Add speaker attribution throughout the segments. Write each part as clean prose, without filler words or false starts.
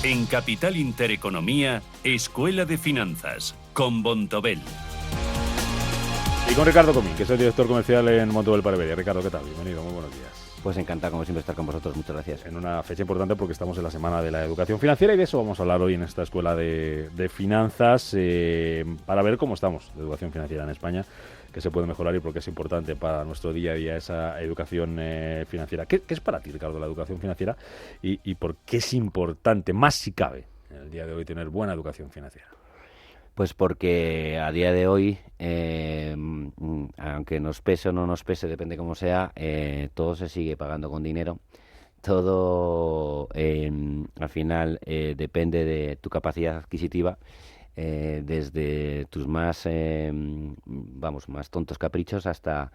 Speaker 1: En Capital Intereconomía, Escuela de Finanzas, con Bontobel.
Speaker 2: Y con Ricardo Comín, que es el director comercial en Bontobel para Iberia. Ricardo, ¿qué tal? Bienvenido, muy buenos días.
Speaker 3: Pues encantado, como siempre, estar con vosotros. Muchas gracias.
Speaker 2: En una fecha importante porque estamos en la Semana de la Educación Financiera y de eso vamos a hablar hoy en esta Escuela de Finanzas para ver cómo estamos de educación financiera en España, que se puede mejorar y por qué es importante para nuestro día a día esa educación financiera. ¿Qué es para ti, Ricardo, la educación financiera y por qué es importante, más si cabe, en el día de hoy tener buena educación financiera?
Speaker 3: Pues porque a día de hoy, aunque nos pese o no nos pese, depende cómo sea, todo se sigue pagando con dinero. Todo, al final, depende de tu capacidad adquisitiva, desde tus más tontos caprichos hasta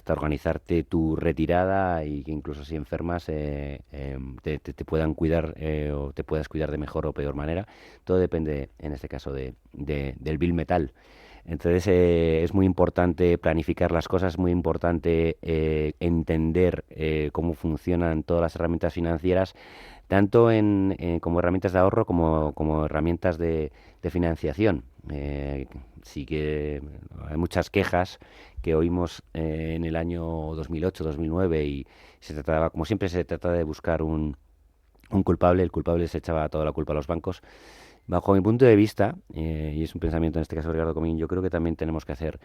Speaker 3: organizarte tu retirada y que incluso si enfermas te puedan cuidar o te puedas cuidar de mejor o peor manera. Todo depende, en este caso, del Bill Metal. Entonces es muy importante planificar las cosas, es muy importante entender cómo funcionan todas las herramientas financieras, tanto como herramientas de ahorro como herramientas de financiación. Sí que hay muchas quejas que oímos en el año 2008, 2009 y se trataba, como siempre, se trata de buscar un culpable. El culpable se echaba toda la culpa a los bancos. Bajo mi punto de vista, y es un pensamiento en este caso de Ricardo Comín, yo creo que también tenemos que hacer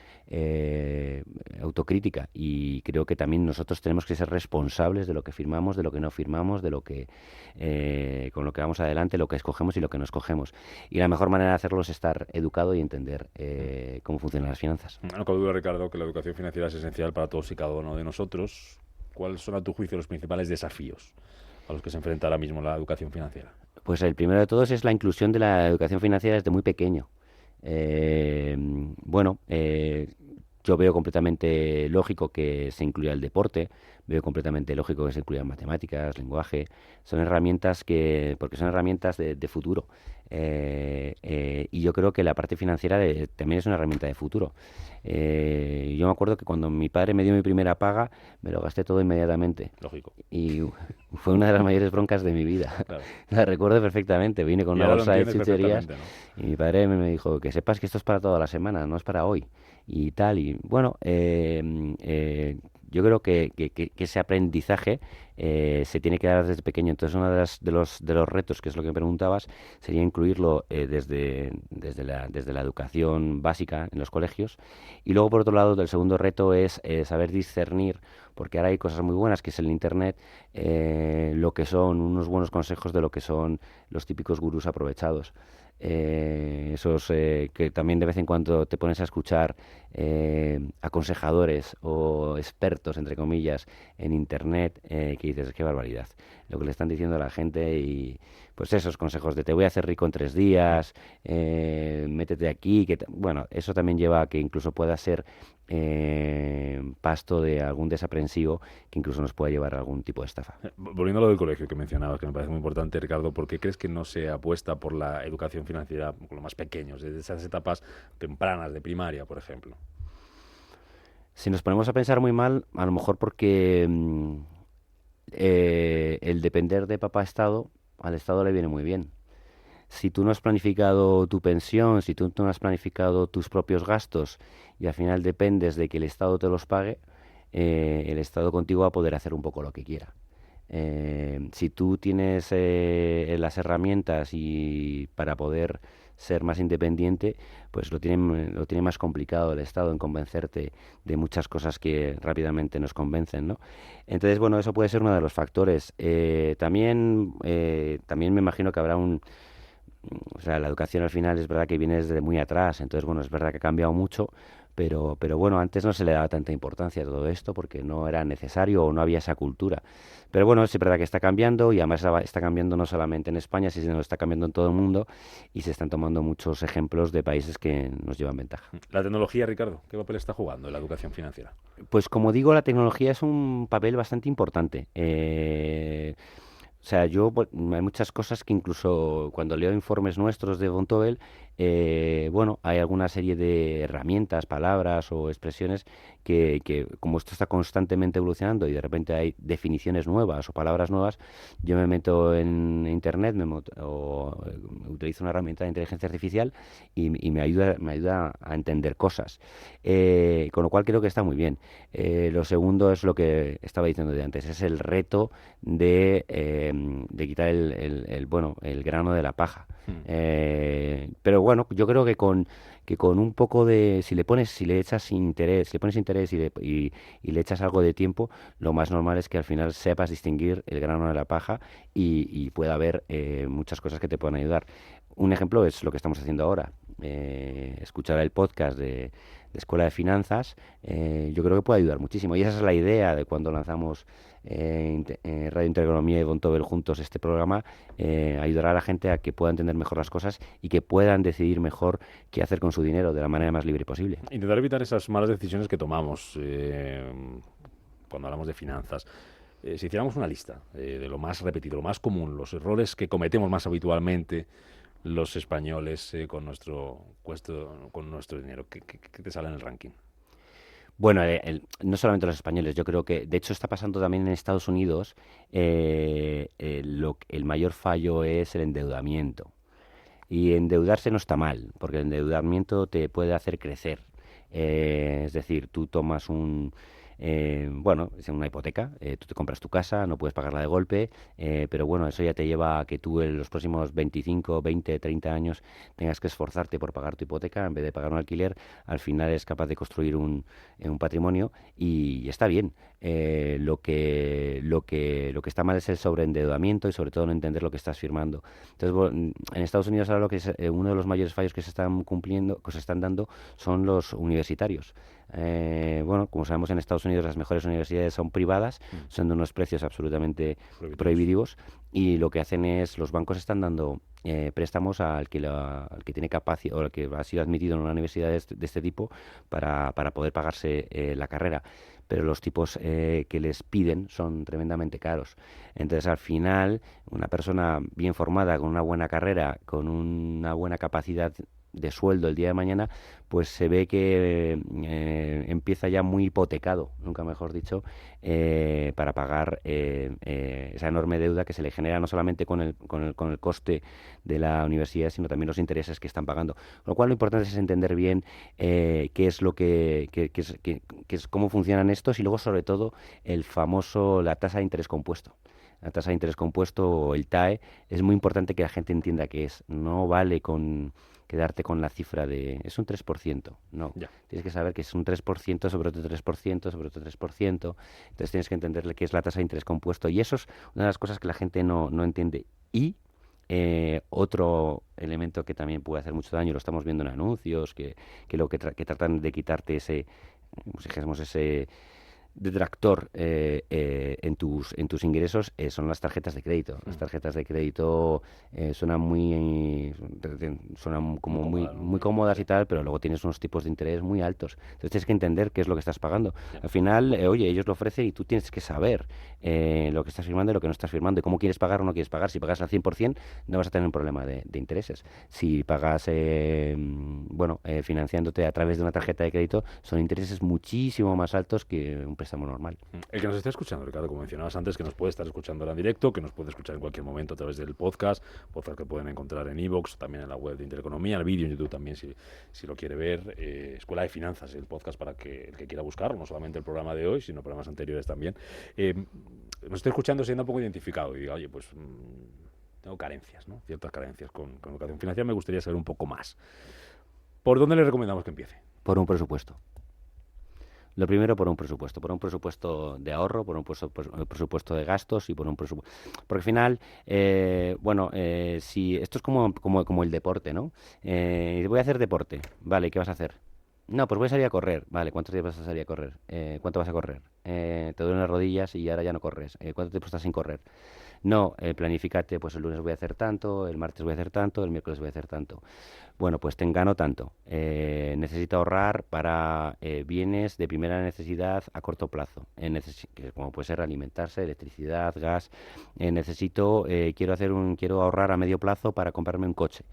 Speaker 3: autocrítica y creo que también nosotros tenemos que ser responsables de lo que firmamos, de lo que no firmamos, de lo que con lo que vamos adelante, lo que escogemos y lo que no escogemos. Y la mejor manera de hacerlo es estar educado y entender cómo funcionan las finanzas.
Speaker 2: No cabe duda, Ricardo, que la educación financiera es esencial para todos y cada uno de nosotros. ¿Cuáles son, a tu juicio, los principales desafíos a los que se enfrenta ahora mismo la educación financiera?
Speaker 3: Pues el primero de todos es la inclusión de la educación financiera desde muy pequeño. Yo veo completamente lógico que se incluya el deporte, veo completamente lógico que se incluyan matemáticas, lenguaje. Son herramientas porque son herramientas de futuro. Y yo creo que la parte financiera también es una herramienta de futuro. Yo me acuerdo que cuando mi padre me dio mi primera paga, me lo gasté todo inmediatamente.
Speaker 2: Lógico.
Speaker 3: Y fue una de las mayores broncas de mi vida. Claro. La recuerdo perfectamente. Vine con una bolsa de chucherías, ¿no? Y mi padre me dijo que sepas que esto es para toda la semana, no es para hoy. Y tal, y bueno, yo creo que ese aprendizaje se tiene que dar desde pequeño. Entonces, uno de los retos, que es lo que me preguntabas, sería incluirlo desde la educación básica en los colegios. Y luego, por otro lado, el segundo reto es saber discernir, porque ahora hay cosas muy buenas, que es el Internet, lo que son unos buenos consejos de lo que son los típicos gurús aprovechados. Esos que también de vez en cuando te pones a escuchar aconsejadores o expertos, entre comillas, en Internet, que dices, qué barbaridad lo que le están diciendo a la gente. Y pues esos consejos de te voy a hacer rico en 3 días, métete aquí, bueno, eso también lleva a que incluso pueda ser pasto de algún desaprensivo que incluso nos pueda llevar a algún tipo de estafa.
Speaker 2: Volviendo a lo del colegio que mencionabas, que me parece muy importante, Ricardo, ¿por qué crees que no se apuesta por la educación financiera con los más pequeños, desde esas etapas tempranas de primaria, por ejemplo?
Speaker 3: Si nos ponemos a pensar muy mal, a lo mejor porque el depender de papá Estado, al Estado le viene muy bien. Si tú no has planificado tu pensión, si tú no has planificado tus propios gastos y al final dependes de que el Estado te los pague, el Estado contigo va a poder hacer un poco lo que quiera. Si tú tienes las herramientas y para poder ser más independiente, pues lo tiene más complicado el Estado en convencerte de muchas cosas que rápidamente nos convencen, ¿no? Entonces, bueno, eso puede ser uno de los factores. También me imagino que habrá o sea, la educación al final es verdad que viene desde muy atrás, entonces, bueno, es verdad que ha cambiado mucho, pero bueno, antes no se le daba tanta importancia a todo esto porque no era necesario o no había esa cultura. Pero bueno, es verdad que está cambiando y además está cambiando no solamente en España, sino está cambiando en todo el mundo y se están tomando muchos ejemplos de países que nos llevan ventaja.
Speaker 2: La tecnología, Ricardo, ¿qué papel está jugando en la educación financiera?
Speaker 3: Pues como digo, la tecnología es un papel bastante importante. O sea, hay muchas cosas que incluso cuando leo informes nuestros de Vontobel, bueno, hay alguna serie de herramientas, palabras o expresiones que como esto está constantemente evolucionando y de repente hay definiciones nuevas o palabras nuevas, yo me meto en internet utilizo una herramienta de inteligencia artificial y me ayuda a entender cosas. Con lo cual creo que está muy bien. Lo segundo es lo que estaba diciendo de antes, es el reto de quitar bueno, el grano de la paja. Pero bueno, yo creo que con un poco de, si le pones interés y le echas algo de tiempo, lo más normal es que al final sepas distinguir el grano de la paja y pueda haber muchas cosas que te puedan ayudar. Un ejemplo es lo que estamos haciendo ahora. Escuchar el podcast de Escuela de Finanzas, yo creo que puede ayudar muchísimo. Y esa es la idea de cuando lanzamos Radio Intereconomía y Vontobel juntos este programa, ayudar a la gente a que pueda entender mejor las cosas y que puedan decidir mejor qué hacer con su dinero de la manera más libre posible.
Speaker 2: Intentar evitar esas malas decisiones que tomamos cuando hablamos de finanzas. Si hiciéramos una lista de lo más repetido, lo más común, los errores que cometemos más habitualmente los españoles con nuestro dinero, ¿qué te sale en el ranking?
Speaker 3: Bueno, no solamente los españoles, yo creo que, de hecho, está pasando también en Estados Unidos, el mayor fallo es el endeudamiento. Y endeudarse no está mal, porque el endeudamiento te puede hacer crecer. Es decir, tú tomas es una hipoteca, tú te compras tu casa, no puedes pagarla de golpe, pero bueno, eso ya te lleva a que tú en los próximos 25, 20, 30 años tengas que esforzarte por pagar tu hipoteca en vez de pagar un alquiler. Al final eres capaz de construir un patrimonio y está bien. Lo que está mal es el sobreendeudamiento y sobre todo no entender lo que estás firmando. Entonces, en Estados Unidos ahora lo que es uno de los mayores fallos que se están dando son los universitarios. Bueno, como sabemos, en Estados Unidos las mejores universidades son privadas, son de unos precios absolutamente prohibitivos y lo que hacen es, los bancos están dando préstamos al que tiene capacidad o al que ha sido admitido en una universidad de este tipo para poder pagarse la carrera. Pero los tipos que les piden son tremendamente caros. Entonces, al final, una persona bien formada, con una buena carrera, con una buena capacidad de sueldo el día de mañana, pues se ve que empieza ya muy hipotecado, nunca mejor dicho, para pagar esa enorme deuda que se le genera no solamente con el coste de la universidad, sino también los intereses que están pagando. Con lo cual, lo importante es entender bien qué es cómo funcionan estos y luego, sobre todo, la tasa de interés compuesto. La tasa de interés compuesto o el TAE, es muy importante que la gente entienda qué es. No vale con quedarte con la cifra de es un 3%. No, ya. Tienes que saber que es un 3% sobre otro 3%, sobre otro 3%. Entonces tienes que entenderle qué es la tasa de interés compuesto. Y eso es una de las cosas que la gente no entiende. Y otro elemento que también puede hacer mucho daño, lo estamos viendo en anuncios, que tratan de quitarte ese detractor en tus ingresos, son las tarjetas de crédito. Las tarjetas de crédito suenan como muy cómodas y tal, pero luego tienes unos tipos de interés muy altos. Entonces tienes que entender qué es lo que estás pagando. Al final, oye, ellos lo ofrecen y tú tienes que saber lo que estás firmando y lo que no estás firmando y cómo quieres pagar o no quieres pagar. Si pagas al 100%, no vas a tener un problema de intereses. Si pagas financiándote a través de una tarjeta de crédito, son intereses muchísimo más altos que un préstamo normal.
Speaker 2: El que nos esté escuchando, Ricardo, como mencionabas antes, que nos puede estar escuchando ahora en directo, que nos puede escuchar en cualquier momento a través del podcast que pueden encontrar en iVoox, también en la web de Intereconomía, el vídeo en YouTube también si lo quiere ver. Escuela de Finanzas, el podcast para que el que quiera buscarlo, no solamente el programa de hoy, sino programas anteriores también. Nos esté escuchando siendo un poco identificado y diga, oye, pues tengo carencias, ¿no? Ciertas carencias con educación financiera, me gustaría saber un poco más. ¿Por dónde le recomendamos que empiece?
Speaker 3: Por un presupuesto. Lo primero, por un presupuesto de ahorro, por un presupuesto de gastos y por un presupuesto... Porque al final, si esto es como el deporte, ¿no? Voy a hacer deporte, vale, ¿qué vas a hacer? No, pues voy a salir a correr. Vale, ¿cuántos días vas a salir a correr? ¿Cuánto vas a correr? Te duelen las rodillas y ahora ya no corres. ¿Cuánto tiempo estás sin correr? No, planifícate, pues el lunes voy a hacer tanto, el martes voy a hacer tanto, el miércoles voy a hacer tanto. Bueno, pues te engano tanto. Necesito ahorrar para bienes de primera necesidad a corto plazo, que como puede ser alimentarse, electricidad, gas. Quiero ahorrar a medio plazo para comprarme un coche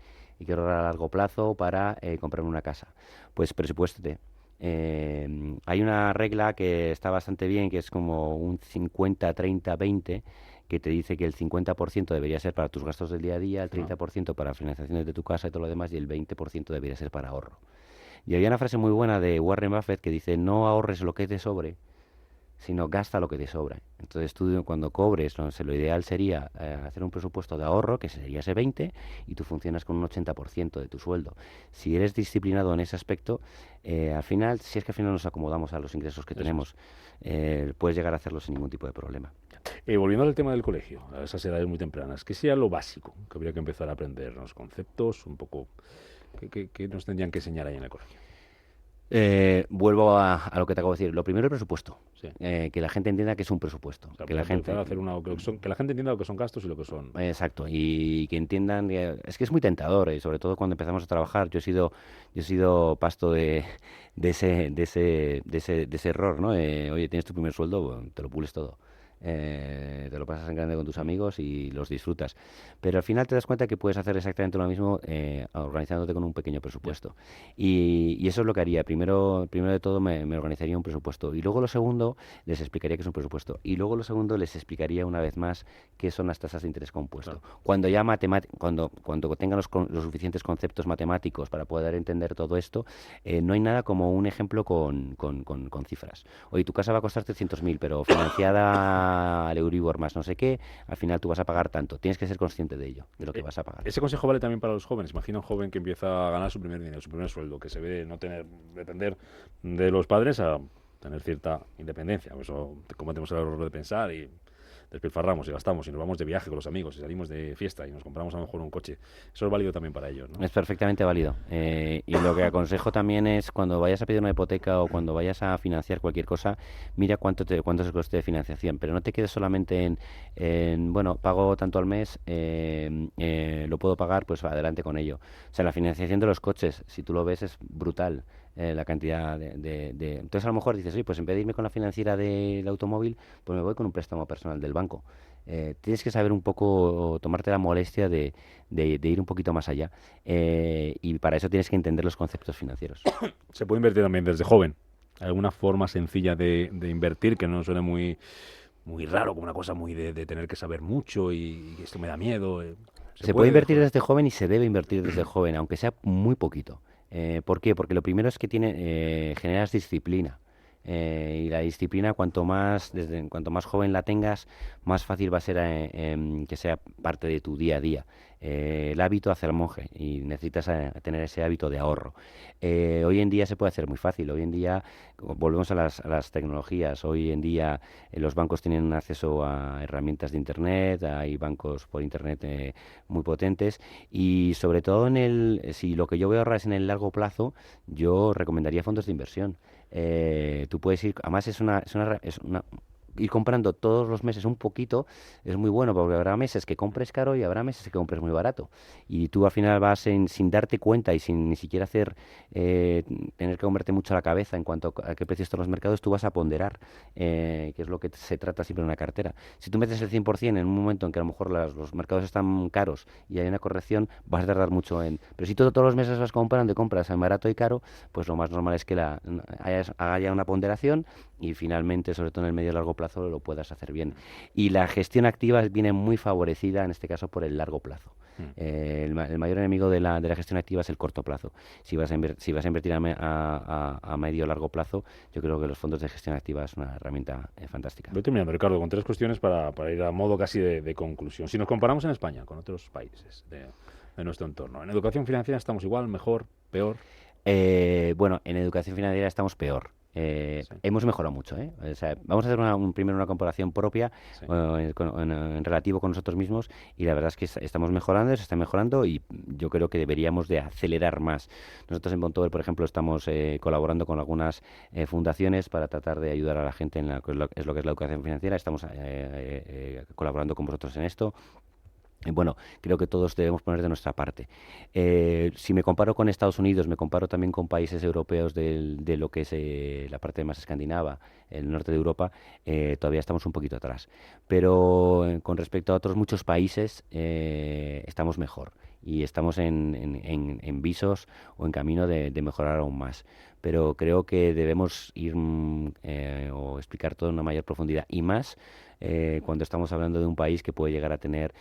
Speaker 3: y quiero ahorrar a largo plazo para comprarme una casa. Pues presupuéstate. Hay una regla que está bastante bien, que es como un 50-30-20, que te dice que el 50% debería ser para tus gastos del día a día, el 30% para financiaciones de tu casa y todo lo demás, y el 20% debería ser para ahorro. Y había una frase muy buena de Warren Buffett que dice: no ahorres lo que te sobre, sino gasta lo que te sobra. Entonces tú, cuando cobres, no sé, lo ideal sería hacer un presupuesto de ahorro, que sería ese 20, y tú funcionas con un 80% de tu sueldo. Si eres disciplinado en ese aspecto, al final, si es que al final nos acomodamos a los ingresos que tenemos, puedes llegar a hacerlo sin ningún tipo de problema.
Speaker 2: Volviendo al tema del colegio, a esas edades muy tempranas, ¿qué sería lo básico que habría que empezar a aprender? Los conceptos, un poco, ¿qué nos tendrían que enseñar ahí en el colegio?
Speaker 3: Vuelvo a lo que te acabo de decir. Lo primero, el presupuesto.
Speaker 2: Sí.
Speaker 3: Que la gente entienda que es un presupuesto.
Speaker 2: O sea,
Speaker 3: que la gente
Speaker 2: que la gente entienda lo que son gastos y lo que son.
Speaker 3: Exacto, y que entiendan es que es muy tentador, y sobre todo cuando empezamos a trabajar. Yo he sido pasto de ese error, ¿no? Oye, tienes tu primer sueldo, bueno, te lo pules todo. Te lo pasas en grande con tus amigos y los disfrutas. Pero al final te das cuenta que puedes hacer exactamente lo mismo organizándote con un pequeño presupuesto. Y eso es lo que haría. Primero de todo me organizaría un presupuesto. Y luego lo segundo, les explicaría qué es un presupuesto. Y luego lo segundo, les explicaría una vez más qué son las tasas de interés compuesto.
Speaker 2: Claro.
Speaker 3: Cuando ya cuando tengan los suficientes conceptos matemáticos para poder entender todo esto, no hay nada como un ejemplo con cifras. Oye, tu casa va a costar 300.000, pero financiada al Euribor más no sé qué, al final tú vas a pagar tanto. Tienes que ser consciente de ello, de lo que vas a pagar.
Speaker 2: Ese consejo vale también para los jóvenes. Imagina un joven que empieza a ganar su primer dinero, su primer sueldo, que se ve no depender de los padres a tener cierta independencia. Eso cometemos el error de pensar y despilfarramos y gastamos y nos vamos de viaje con los amigos y salimos de fiesta y nos compramos a lo mejor un coche. Eso es válido también para ellos, ¿no?
Speaker 3: Es perfectamente válido. Y lo que aconsejo también es, cuando vayas a pedir una hipoteca o cuando vayas a financiar cualquier cosa, mira cuánto es el coste de financiación, pero no te quedes solamente bueno, pago tanto al mes, lo puedo pagar, pues adelante con ello. O sea, la financiación de los coches, si tú lo ves, es brutal. La cantidad Entonces a lo mejor dices: oye, pues en vez de irme con la financiera del automóvil, pues me voy con un préstamo personal del banco. Tienes que saber un poco, tomarte la molestia de ir un poquito más allá, y para eso tienes que entender los conceptos financieros.
Speaker 2: Se puede invertir también desde joven. ¿Hay alguna forma sencilla de invertir que no suene muy raro, como una cosa muy de tener que saber mucho y esto me da miedo?
Speaker 3: Se puede invertir desde joven y se debe invertir desde joven, aunque sea muy poquito. ¿Por qué? Porque lo primero es que generas disciplina. Y la disciplina, cuanto más joven la tengas, más fácil va a ser que sea parte de tu día a día. El hábito hace al monje y necesitas tener ese hábito de ahorro. Hoy en día se puede hacer muy fácil. Hoy en día, volvemos a las tecnologías. Hoy en día los bancos tienen acceso a herramientas de Internet, hay bancos por Internet muy potentes, y sobre todo si lo que yo voy a ahorrar es en el largo plazo, yo recomendaría fondos de inversión. Tú puedes ir, además ir comprando todos los meses un poquito es muy bueno, porque habrá meses que compres caro y habrá meses que compres muy barato, y tú al final vas sin darte cuenta y sin ni siquiera tener que comerte mucho la cabeza en cuanto a qué precios están los mercados, tú vas a ponderar, que es lo que se trata siempre en una cartera. Si tú metes el 100% en un momento en que a lo mejor los mercados están caros y hay una corrección, vas a tardar mucho pero si tú todos los meses vas comprando y compras en barato y caro, pues lo más normal es que haya una ponderación y finalmente, sobre todo en el medio y largo plazo, lo puedas hacer bien. Y la gestión activa viene muy favorecida, en este caso, por el largo plazo. El mayor enemigo de la gestión activa es el corto plazo. Si vas a invertir a medio o largo plazo, yo creo que los fondos de gestión activa es una herramienta fantástica.
Speaker 2: Voy terminando, Ricardo, con 3 cuestiones para ir a modo casi de conclusión. Si nos comparamos en España con otros países de nuestro entorno, ¿en educación financiera estamos igual, mejor, peor?
Speaker 3: Bueno, en educación financiera estamos peor. Hemos mejorado mucho, ¿eh? O sea, vamos a hacer primero una comparación propia en relativo con nosotros mismos, y la verdad es que estamos mejorando, se está mejorando, y yo creo que deberíamos de acelerar más. Nosotros en Vontobel, por ejemplo, estamos colaborando con algunas fundaciones para tratar de ayudar a la gente en lo que es la educación financiera. Estamos colaborando con vosotros en esto. Bueno, creo que todos debemos poner de nuestra parte. Si me comparo con Estados Unidos, me comparo también con países europeos de lo que es la parte más escandinava, el norte de Europa, todavía estamos un poquito atrás. Pero con respecto a otros muchos países, estamos mejor, y estamos en visos o en camino de mejorar aún más. Pero creo que debemos ir o explicar todo en una mayor profundidad, y más cuando estamos hablando de un país que puede llegar a tener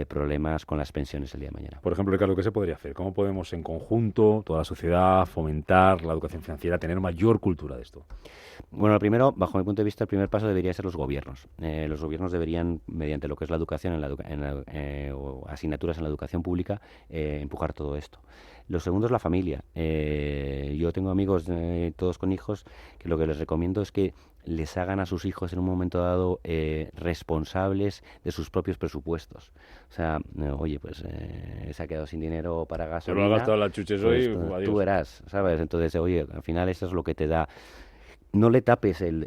Speaker 3: problemas con las pensiones el día de mañana.
Speaker 2: Por ejemplo, Ricardo, ¿qué se podría hacer? ¿Cómo podemos en conjunto, toda la sociedad, fomentar la educación financiera, tener mayor cultura de esto?
Speaker 3: Bueno, lo primero, bajo mi punto de vista, el primer paso debería ser los gobiernos. Los gobiernos deberían, mediante lo que es la educación o asignaturas en la educación pública, empujar todo esto. Lo segundo es la familia. Yo tengo amigos, todos con hijos, que lo que les recomiendo es que les hagan a sus hijos en un momento dado responsables de sus propios presupuestos. O sea, oye, pues se ha quedado sin dinero para gasolina.
Speaker 2: Se lo ha gastado las chuches hoy,
Speaker 3: Pues, tú verás, ¿sabes? Entonces, oye, al final eso es lo que te da. No le tapes el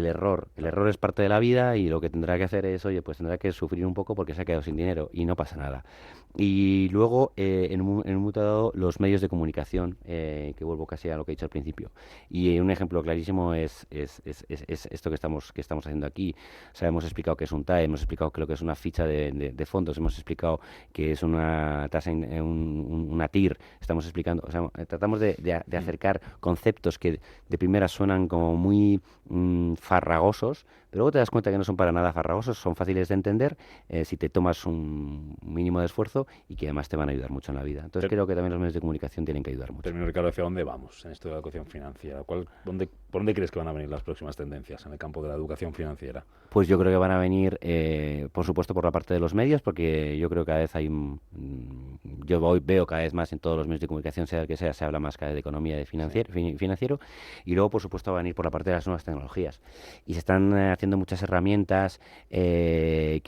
Speaker 3: error. El error es parte de la vida, y lo que tendrá que hacer es, oye, pues tendrá que sufrir un poco porque se ha quedado sin dinero, y no pasa nada. Y luego, en un momento dado, los medios de comunicación, que vuelvo casi a lo que he dicho al principio. Y un ejemplo clarísimo es esto que estamos haciendo aquí. O sea, hemos explicado qué es un TAE, hemos explicado lo que es una ficha de fondos, hemos explicado qué es una tasa, una TIR. Estamos explicando, o sea, tratamos de acercar conceptos que de primera suenan como muy farragosos, pero luego te das cuenta que no son para nada farragosos, son fáciles de entender si te tomas un mínimo de esfuerzo, y que además te van a ayudar mucho en la vida. Entonces creo que también los medios de comunicación tienen que ayudar mucho.
Speaker 2: Termino, Ricardo, ¿hacia dónde vamos en esto de la educación financiera? ¿Por dónde crees que van a venir las próximas tendencias en el campo de la educación financiera?
Speaker 3: Pues yo creo que van a venir, por supuesto, por la parte de los medios, porque yo creo que cada vez yo hoy veo cada vez más en todos los medios de comunicación, sea el que sea, se habla más cada vez de economía, de financiero, y luego, por supuesto, va a venir por la parte de las nuevas tecnologías. Y se están haciendo muchas herramientas que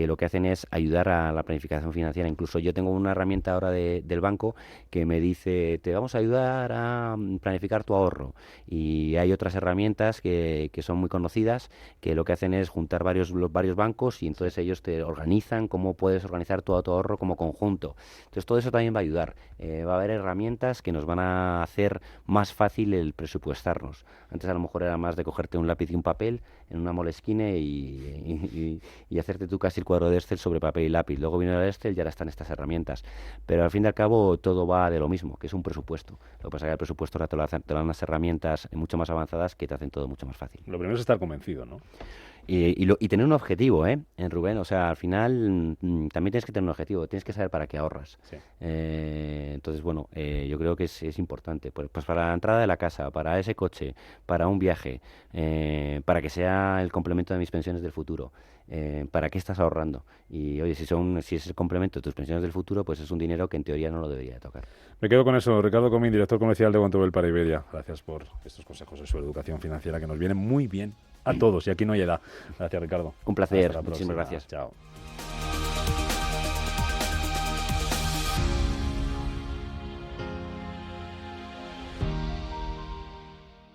Speaker 3: lo que hacen es ayudar a la planificación financiera. Incluso yo tengo una herramienta ahora del banco que me dice, te vamos a ayudar a planificar tu ahorro. Y hay otras herramientas que son muy conocidas, que lo que hacen es juntar varios bancos, y entonces ellos te organizan cómo puedes organizar tu ahorro como conjunto. Entonces todo eso también va a ayudar. Va a haber herramientas que nos van a hacer más fácil el presupuestarnos. Antes a lo mejor era más de cogerte un lápiz y un papel en una Moleskine y hacerte tú casi el cuadro de Excel sobre papel y lápiz. Luego vino el Excel y ahora están estas herramientas. Pero al fin y al cabo todo va de lo mismo, que es un presupuesto. Lo que pasa es que el presupuesto ahora te dan unas herramientas mucho más avanzadas que te hacen todo mucho más fácil.
Speaker 2: Lo primero es estar convencido, ¿no?
Speaker 3: Y tener un objetivo, Rubén. O sea, al final también tienes que tener un objetivo, tienes que saber para qué ahorras.
Speaker 2: Sí.
Speaker 3: Entonces, bueno, yo creo que es importante. Pues para la entrada de la casa, para ese coche, para un viaje, para que sea el complemento de mis pensiones del futuro. ¿Para qué estás ahorrando? Y oye, si es el complemento de tus pensiones del futuro, pues es un dinero que en teoría no lo debería de tocar.
Speaker 2: Me quedo con eso. Ricardo Comín, director comercial de Vontobel para Iberia. Gracias por estos consejos sobre educación financiera que nos vienen muy bien a todos, y aquí no hay edad. Gracias, Ricardo.
Speaker 3: Un placer. Muchísimas gracias.
Speaker 2: Chao.